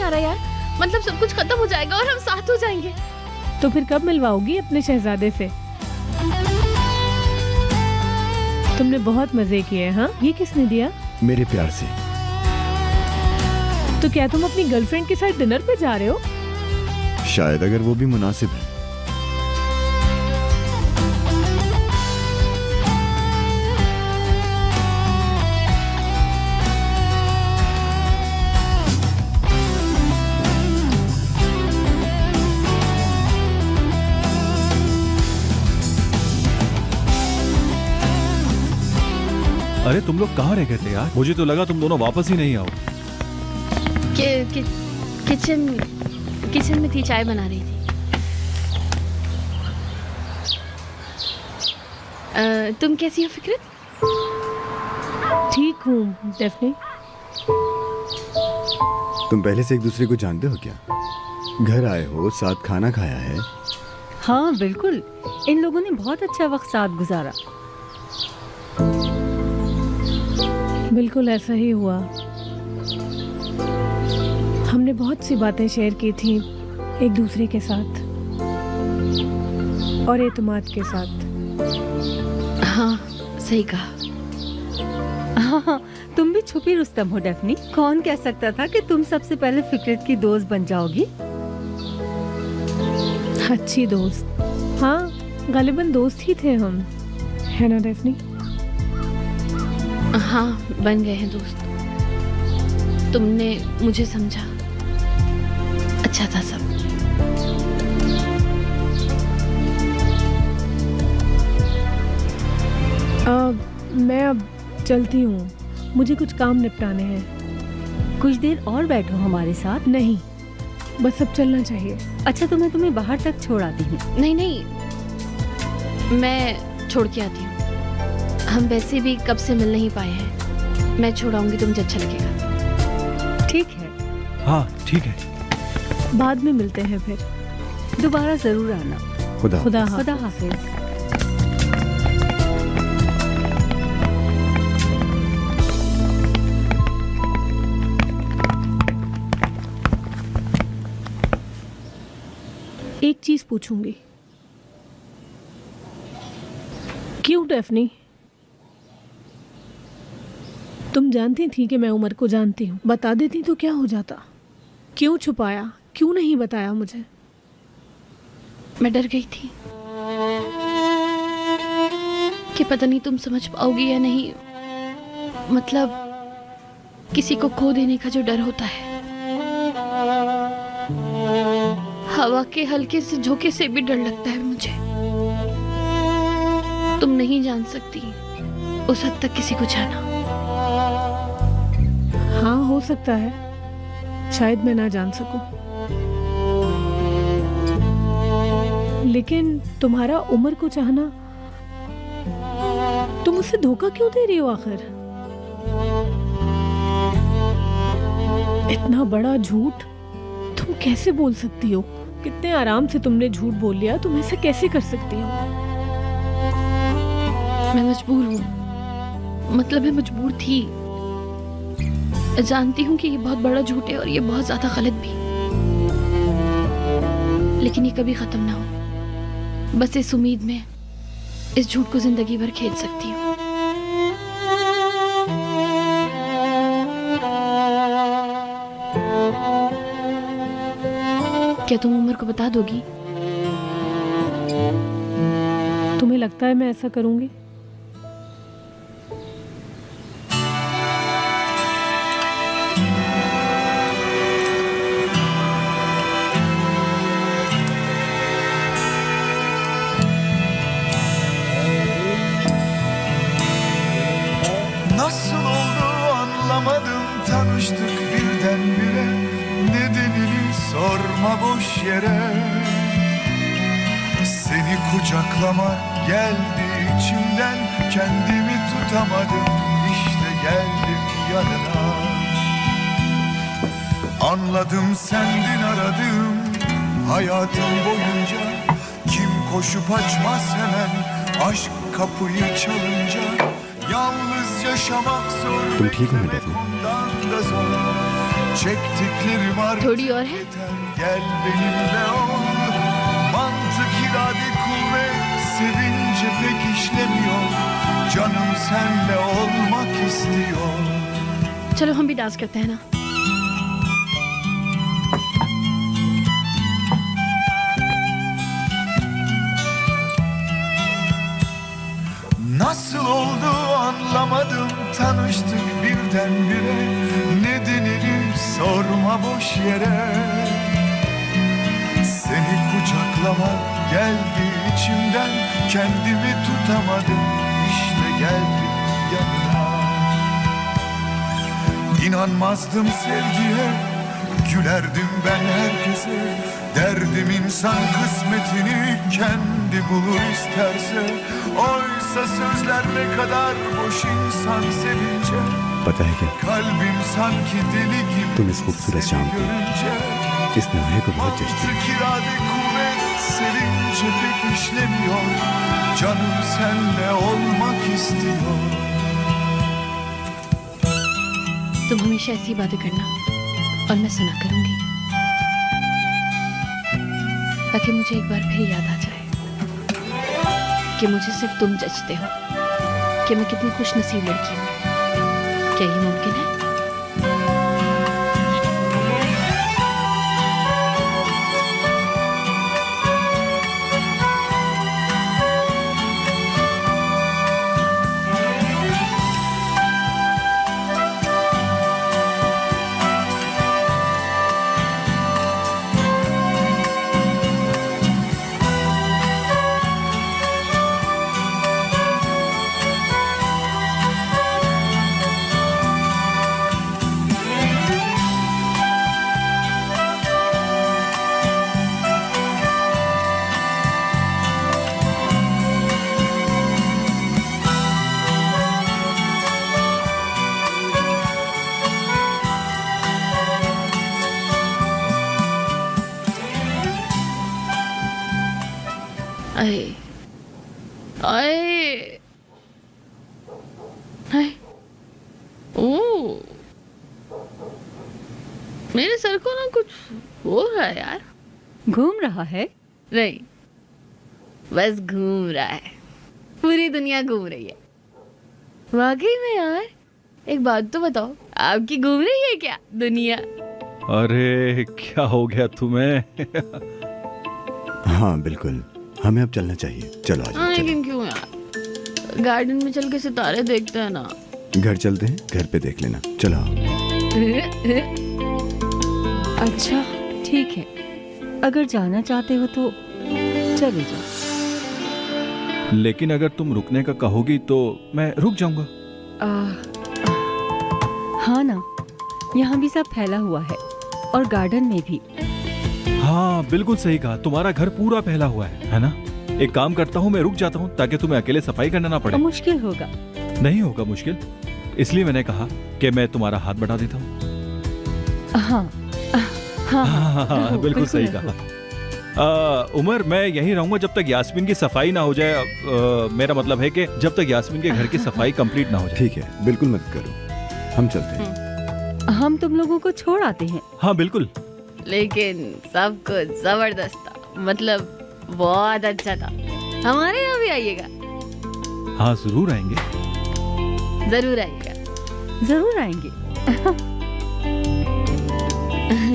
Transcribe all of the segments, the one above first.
आ रहा यार। मतलब सब कुछ खत्म हो जाएगा और हम साथ हो जाएंगे। तो फिर कब मिलवाओगी अपने शहजादे से? तुमने बहुत मजे किए। हाँ, ये किसने दिया? मेरे प्यार से। तो क्या तुम अपनी गर्लफ्रेंड के साथ डिनर पे जा रहे हो? शायद, अगर वो भी मुनासिब है। अरे तुम लोग कहाँ रह गए थे यार? मुझे तो लगा तुम दोनों वापस ही नहीं आओ। किचन में थी, चाय बना रही थी। तुम कैसी हो फिक्रत? ठीक हूँ डेफनी। तुम पहले से एक दूसरे को जानते हो क्या? घर आए हो, साथ खाना खाया है? हाँ बिल्कुल, इन लोगों ने बहुत अच्छा वक्त साथ गुजारा। बिल्कुल ऐसा ही हुआ। हमने बहुत सी बातें शेयर की थी एक दूसरे के साथ और एतमाद के साथ। हाँ सही कहा। हाँ, तुम भी छुपी रुस्तम हो डेफनी। कौन कह सकता था कि तुम सबसे पहले फिक्रत की दोस्त बन जाओगी? अच्छी दोस्त। हाँ, गालिबन दोस्त ही थे हम, है ना डेफनी? हाँ बन गए हैं दोस्त। तुमने मुझे समझा, अच्छा था सब। मैं अब चलती हूँ, मुझे कुछ काम निपटाने हैं। कुछ देर और बैठो हमारे साथ। नहीं, बस अब चलना चाहिए। अच्छा तो मैं तुम्हें बाहर तक छोड़ आती हूँ। नहीं नहीं, मैं छोड़ के आती हूँ। हम वैसे भी कब से मिल नहीं पाए हैं। मैं छोड़ाऊंगी तो मुझे अच्छा लगेगा। ठीक है। हाँ ठीक है। बाद में मिलते हैं फिर। दोबारा जरूर आना। खुदा खुदा खुदा हाफिज। एक चीज पूछूंगी। क्यों डेफनी? तुम जानती थी कि मैं उमर को जानती हूँ, बता देती तो क्या हो जाता? क्यों छुपाया? क्यों नहीं बताया मुझे? मैं डर गई थी कि पता नहीं तुम समझ पाओगी या नहीं। मतलब किसी को खो देने का जो डर होता है, हवा के हल्के से झोंके से भी डर लगता है मुझे। तुम नहीं जान सकती उस हद तक किसी को जाना। हाँ, हो सकता है, शायद मैं ना जान सकूं। लेकिन तुम्हारा उमर को चाहना, तुम उसे धोखा क्यों दे रही हो आखिर? इतना बड़ा झूठ तुम कैसे बोल सकती हो? कितने आराम से तुमने झूठ बोल लिया, तुम ऐसा कैसे कर सकती हो? मैं मजबूर हूँ, मतलब मैं मजबूर थी। जानती हूँ कि ये बहुत बड़ा झूठ है और ये बहुत ज्यादा गलत भी, लेकिन ये कभी खत्म ना हो। बस इस उम्मीद में इस झूठ को जिंदगी भर खेल सकती हूँ। क्या तुम उमर को बता दोगी? तुम्हें लगता है मैं ऐसा करूंगी? Nasıl oldu anlamadım, tanıştık birdenbire. Nedenini sorma boş yere. Seni kucaklamak geldi içimden, kendimi tutamadım, işte geldim yanına. Anladım sendin aradığım, hayatım boyunca. Kim koşup açmaz hemen aşk kapıyı çalınca. Yalnız yaşamak zor, तुम ठीक हो ना beklemek Daphne? ondan da zor. Çektiklerim artık थोड़ी और है? yeter. Gel benimle ol. Mantık, irade, kuvvet sevince pek işlemiyor. Canım senle olmak istiyor. चलो हम भी डांस करते हैं ना. Nasıl oldu anlamadım, tanıştık birdenbire. Nedenini sorma boş yere. Seni kucaklamak geldi içimden, kendimi tutamadım, işte geldim yanına. İnanmazdım sevgiye, gülerdim ben herkese. Derdim insan kısmetini kendi bulur isterse. Oysa sözler ne kadar boş insan sevince. पता है क्या, Kalbim sanki deli gibi तुम इस खूबसूरत seni शाम को, görünce. इस नहाए को बहुत जचती है. Mantık, irade, kuvvet sevince pek işlemiyor. Canım senle olmak istiyor. तुम हमेशा ऐसी बातें करना और मैं सुना करूंगी, ताकि मुझे एक बार फिर याद आ जाए कि मुझे सिर्फ तुम जचते हो, कि मैं कितनी खुश नसीब लड़की हूँ. क्या ये मुमकिन है? आए आए आए, ओ मेरे सर को ना कुछ हो रहा है यार. घूम रहा है? नहीं, बस घूम रहा है. पूरी दुनिया घूम रही है. वाकई में यार, एक बात तो बताओ, आपकी घूम रही है क्या दुनिया? अरे क्या हो गया तुम्हें? हाँ बिल्कुल, हमें अब चलना चाहिए. चलो आ हाँ, जाओ, चलो. लेकिन क्यों यार, गार्डन में चल के सितारे देखते हैं ना. घर चलते हैं, घर पे देख लेना. चलो आओ. अच्छा ठीक है, अगर जाना चाहते हो तो चले जाओ। लेकिन अगर तुम रुकने का कहोगी तो मैं रुक जाऊंगा। हाँ ना, यहाँ भी सब फैला हुआ है और गार्डन में भी। हाँ बिल्कुल सही कहा, तुम्हारा घर पूरा फैला हुआ है ना? एक काम करता हूँ, मैं रुक जाता हूँ ताकि तुम्हें अकेले सफाई करना ना पड़े। मुश्किल होगा। नहीं होगा मुश्किल, इसलिए मैंने कहा कि मैं तुम्हारा हाथ बढ़ा देता हूँ। हाँ हाँ, हाँ, बिल्कुल सही कहा। उमर, मैं यहीं रहूंगा जब तक यास्मीन की सफाई ना हो जाए। मेरा मतलब है कि जब तक यास्मीन के घर की सफाई कंप्लीट ना हो जाए। ठीक है, बिल्कुल मत करो, हम चलते हैं। हम तुम लोगों को छोड़ आते हैं। हाँ बिल्कुल। लेकिन सब कुछ जबरदस्त था, मतलब बहुत अच्छा था। हमारे यहाँ भी आइएगा। हाँ जरूर आएंगे। जरूर आइएगा। जरूर आएंगे।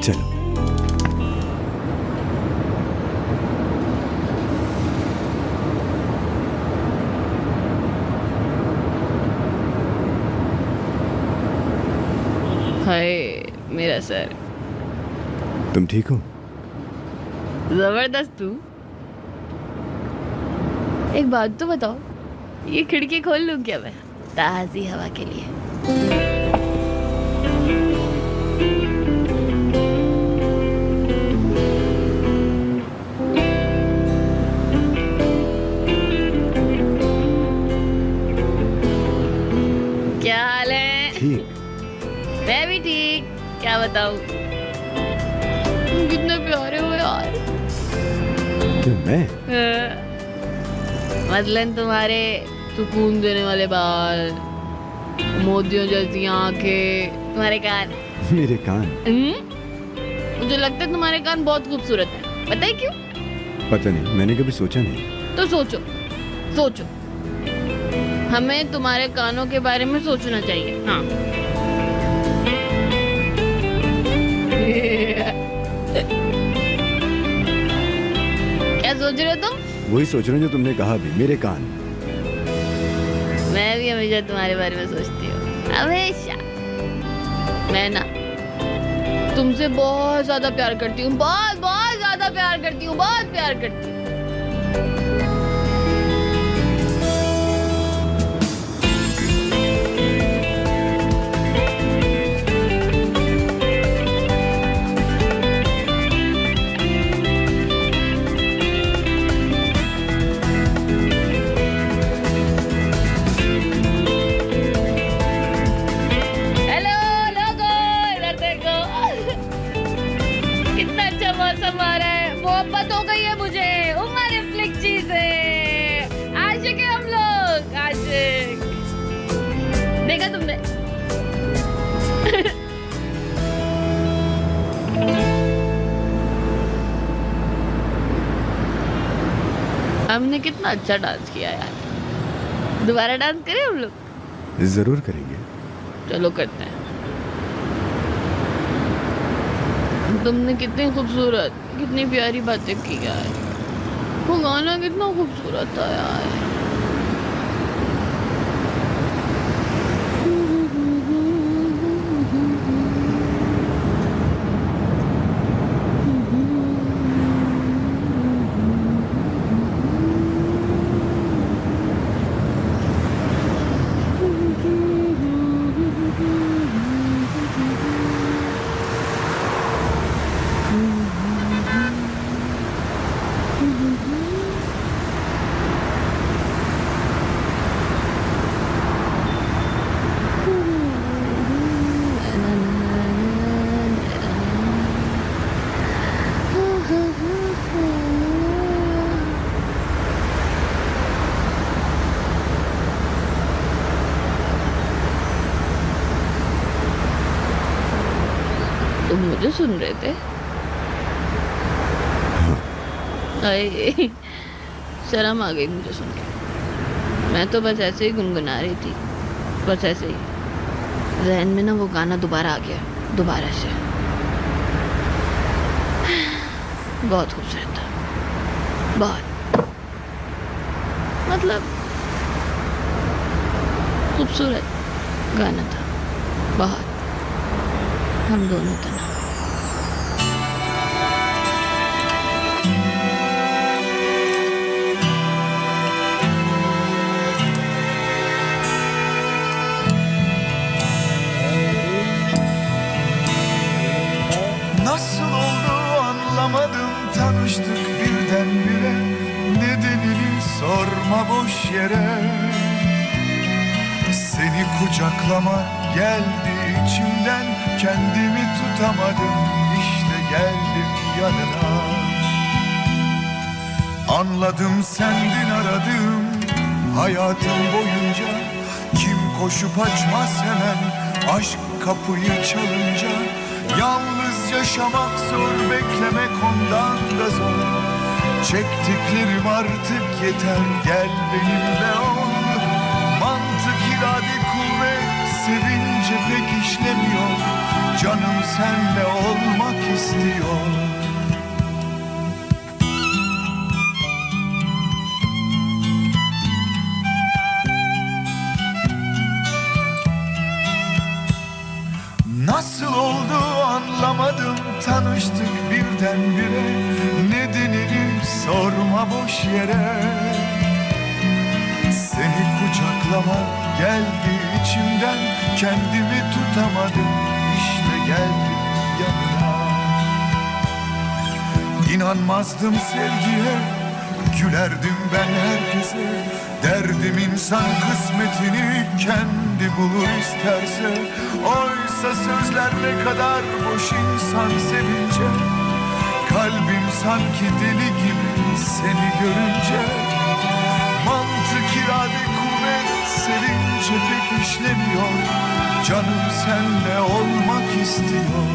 चलो। हाय मेरा सर। तुम ठीक हो? जबरदस्त तू। एक बात तो बताओ, ये खिड़की खोल लूं क्या मैं ताजी हवा के लिए? क्या हाल है? ठीक। मैं भी ठीक, क्या बताऊं। तुम कितने प्यारे हो यार। क्यों मैं? मसलन तुम्हारे सुकून देने वाले बाल, मोतियों जैसी आंखें, तुम्हारे कान मेरे कान। मुझे लगता है तुम्हारे कान बहुत खूबसूरत है, पता है क्यों? पता नहीं, मैंने कभी सोचा नहीं। तो सोचो, सोचो। हमें तुम्हारे कानों के बारे में सोचना चाहिए। हाँ। क्या सोच रहे हो तुम? वही सोच रहा हूँ जो तुमने कहा भी, मेरे कान। मैं भी हमेशा तुम्हारे बारे में सोचती हूँ, हमेशा। मैं ना तुमसे बहुत ज्यादा प्यार करती हूँ, बहुत बहुत ज्यादा प्यार करती हूँ, बहुत प्यार करती हूँ। हेलो लोगो, इधर देखो। कितना अच्छा मौसम आ रहा है, मोहब्बत हो गई है मुझे। उमर रिफ्लेक्ची से आशिक है हम लोग, आशिक। देखा तुमने? हमने कितना अच्छा डांस किया यार। दोबारा डांस करें हम लोग? जरूर करेंगे। चलो करते हैं। तुमने कितनी खूबसूरत, कितनी प्यारी बातें की यार। वो गाना कितना खूबसूरत था यार। तुम मुझे सुन रहे थे? अरे शर्म आ गई मुझे सुन के। मैं तो बस ऐसे ही गुनगुना रही थी, बस ऐसे ही। जहन में ना वो गाना दोबारा आ गया, दोबारा से। बहुत खूबसूरत था, बहुत, मतलब खूबसूरत गाना था, बहुत। हम दोनों थे ना। Nasıl oldu anlamadım, tanıştık birdenbire. Nedenini sorma boş yere. Seni kucaklama geldi içimden, kendimi tutamadım, işte geldim yanına. Anladım sendin aradığım, hayatım boyunca. Kim koşup açmaz hemen aşk kapıyı çalınca. Yalnız yaşamak zor, beklemek ondan da zor. Çektiklerim artık yeter, gel benimle ol. Mantık, irade, kuvvet sevince pek işlemiyor. Canım senle olmak istiyor. Nasıl oldu anlamadım, tanıştık birdenbire. Nedenini sorma boş yere. Seni kucaklamak geldi içimden, kendimi tutamadım, işte geldim yanına. İnanmazdım sevgiye, gülerdim ben herkese. Derdim insan kısmetini kendi bulur isterse. Oysa sözler ne kadar boş insan sevince. Kalbim sanki deli gibi seni görünce. Mantık, irade, kuvvet sevince. sevince pek işlemiyor. Canım senle olmak istiyor.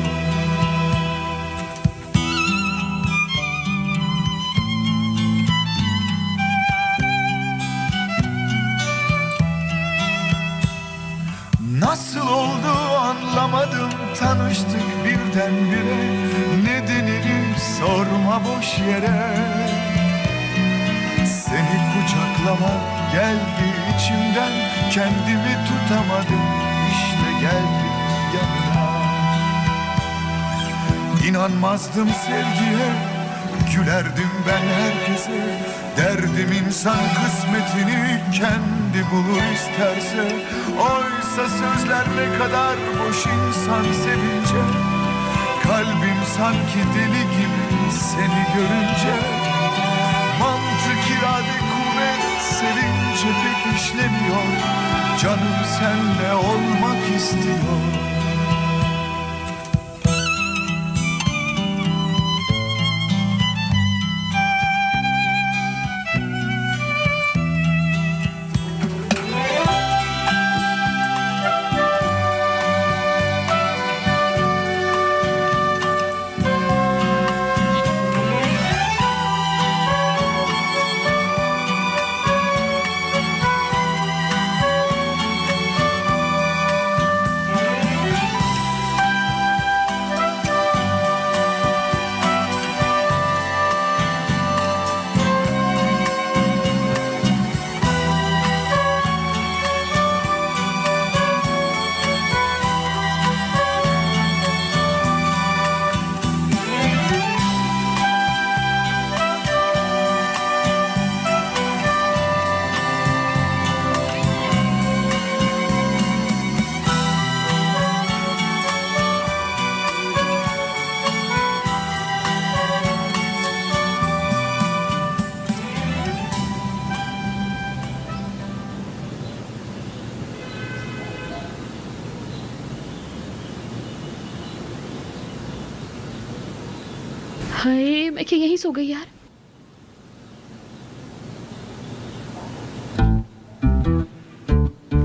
Nasıl oldu anlamadım, tanıştık birdenbire. Nedenini sorma boş yere. Seni kucaklamak geldi içimden, kendimi tutamadım, işte geldim yanına. İnanmazdım sevgiye, gülerdim ben herkese. Derdim insan kısmetini kendi bulur isterse. Oysa sözler ne kadar boş insan sevince. Kalbim sanki deli gibi seni görünce. Mantık, irade, kuvvet sevince pek işlemiyor. Canım senle olmak istiyor. हाय, मैं क्या यहीं सो गई यार?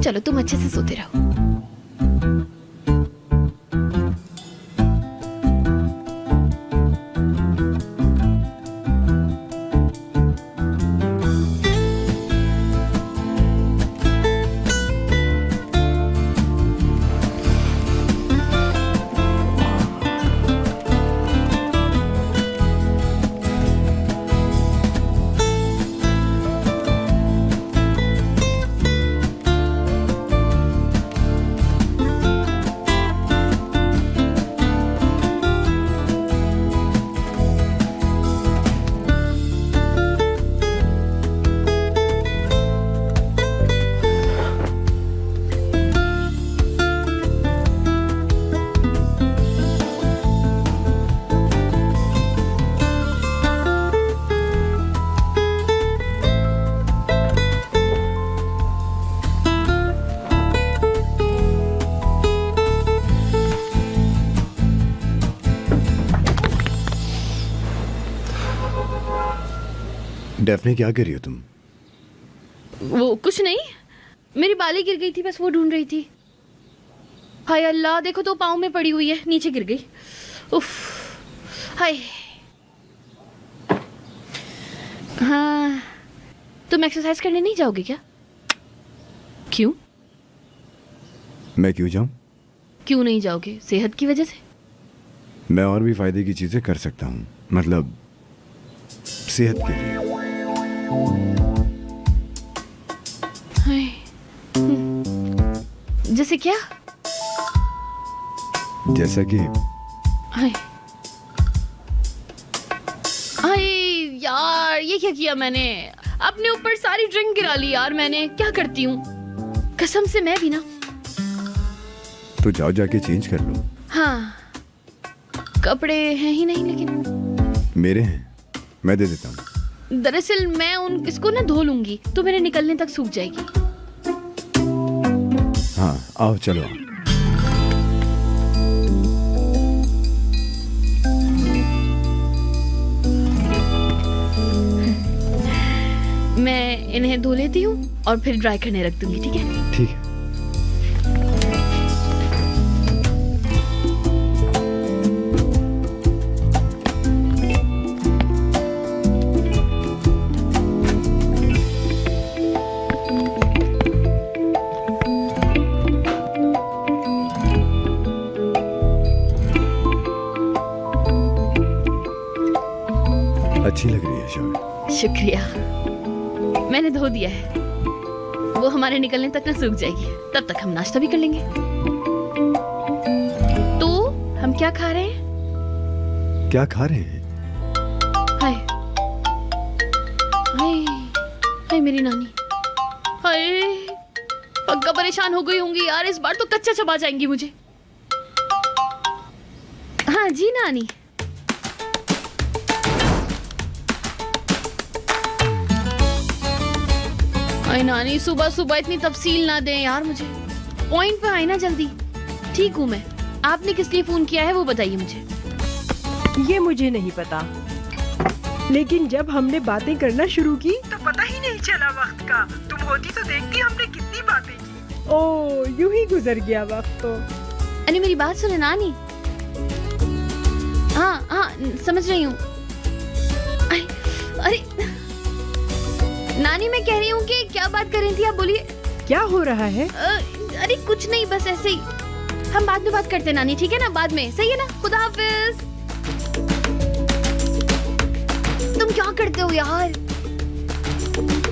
चलो तुम अच्छे से सोते रहो। डेफने क्या कर रही हो तुम? वो कुछ नहीं, मेरी बाली गिर गई थी, बस वो ढूंढ रही थी। हाय अल्लाह, देखो तो पाँव में पड़ी हुई है, नीचे गिर गई। उफ, हाय। हाँ, तुम एक्सरसाइज करने नहीं जाओगे क्या? क्यों? मैं क्यों जाऊं? क्यों नहीं जाओगे? सेहत की वजह से? मैं और भी फायदे की चीजें कर सकता हूं, मतलब सेहत के लिए। हाय, जैसे क्या? जैसा कि हाय हाय यार, ये क्या किया मैंने? अपने ऊपर सारी ड्रिंक गिरा ली यार मैंने। क्या करती हूँ कसम से, मैं भी ना। तो जाओ जाके चेंज कर लो। हाँ, कपड़े हैं ही नहीं, लेकिन मेरे हैं, मैं दे देता हूँ। दरअसल मैं इसको ना धो लूंगी तो मेरे निकलने तक सूख जाएगी। हाँ आओ, चलो। मैं इन्हें धो लेती हूँ और फिर ड्राई करने रख दूंगी, ठीक है? ठीक है। अच्छी लग रही है शर्ट। शुक्रिया। मैंने धो दिया है, वो हमारे निकलने तक ना सूख जाएगी, तब तक हम नाश्ता भी कर लेंगे। तो हम क्या खा रहे हैं? क्या खा रहे हैं? हाय हाय हाय मेरी नानी, हाय पक्का परेशान हो गई होंगी यार, इस बार तो कच्चा चबा जाएंगी मुझे। हाँ जी नानी। अरे नानी सुबह सुबह इतनी तफसील ना दें यार मुझे, पॉइंट पे आए ना जल्दी। ठीक हूँ मैं, आपने किस लिए फोन किया है वो बताइए मुझे। ये मुझे नहीं पता, लेकिन जब हमने बातें करना शुरू की तो पता ही नहीं चला वक्त का। तुम होती तो देखती हमने कितनी बातें की। ओ यूं ही गुजर गया वक्त तो। अरे मेरी बात सुने नानी। हाँ हाँ समझ रही हूँ। अरे नानी मैं कह रही हूँ कि क्या बात कर रही थी आप, बोलिए। क्या हो रहा है? अरे कुछ नहीं, बस ऐसे ही। हम बाद में बात करते हैं नानी, ठीक है ना? बाद में, सही है ना? खुदा हाफिज। तुम क्या करते हो यार?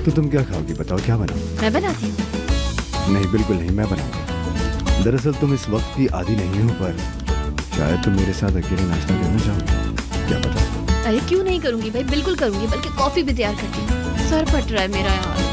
तो तुम क्या खाओगी बताओ, क्या बनाओ? मैं बनाती हूँ। नहीं बिल्कुल नहीं, मैं बनाऊंगा। दरअसल तुम इस वक्त की आदी नहीं हो, पर शायद तुम मेरे साथ अकेले नाश्ता करना चाहोगी, क्या पता। अरे क्यों नहीं करूंगी भाई, बिल्कुल करूंगी, बल्कि कॉफी भी तैयार करती हूँ। सर फट रहा है मेरा यार।